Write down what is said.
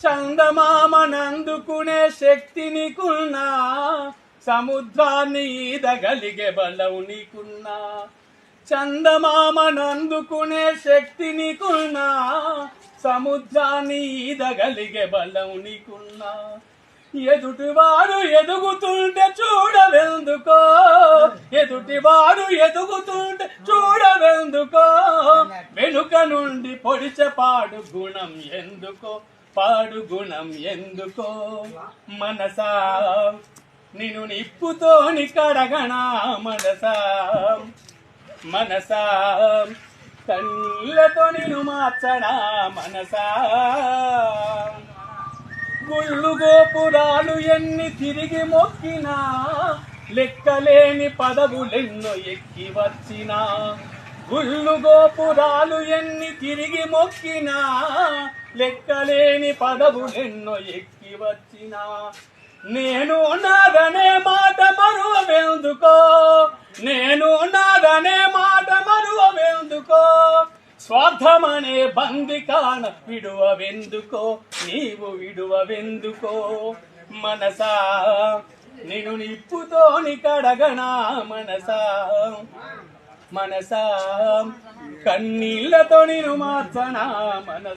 చందమామనందుకునే శక్తి నీకున్నా, సముద్రాన్ని ఈదగలిగే బలం నీకున్నా. చందమామనందుకునే శక్తి నీకున్నా, సముద్రాన్ని ఈదగలిగే బలం నీకున్నా. ఎదుటివాడు ఎదుగుతుంటే చూడవెందుకో, ఎదుటివాడు ఎదుగుతుంటే చూడవెందుకో, వెనుక నుండి పొడిచే పాడు గుణం ఎందుకో, పాడు గుణం ఎందుకో. మనసా నిన్ను నిప్పుతోని కడగనా, మనసా మనసా కళ్ళతో నిన్ను మార్చడా, మనసా. గుళ్ళు గోపురాలు ఎన్ని తిరిగి మొక్కినా, లెక్కలేని పదవులెన్నో ఎక్కి వచ్చినా. గుళ్ళు గోపురాలు ఎన్ని తిరిగి మొక్కినా, లెక్కలేని పదవులెన్నో ఎక్కి వచ్చినా. నేను నాదనే మాట మరువెందుకో, నేను నాదనే మాట మరువెందుకో. స్వార్థమనే బందికాన విడువవెందుకో, నీవు విడువవెందుకో. మనసా నిన్ను నిప్పుతోని కడగనా, మనసా మనసా కన్నీళ్లతో నిన్ను మార్చనా, మనసా.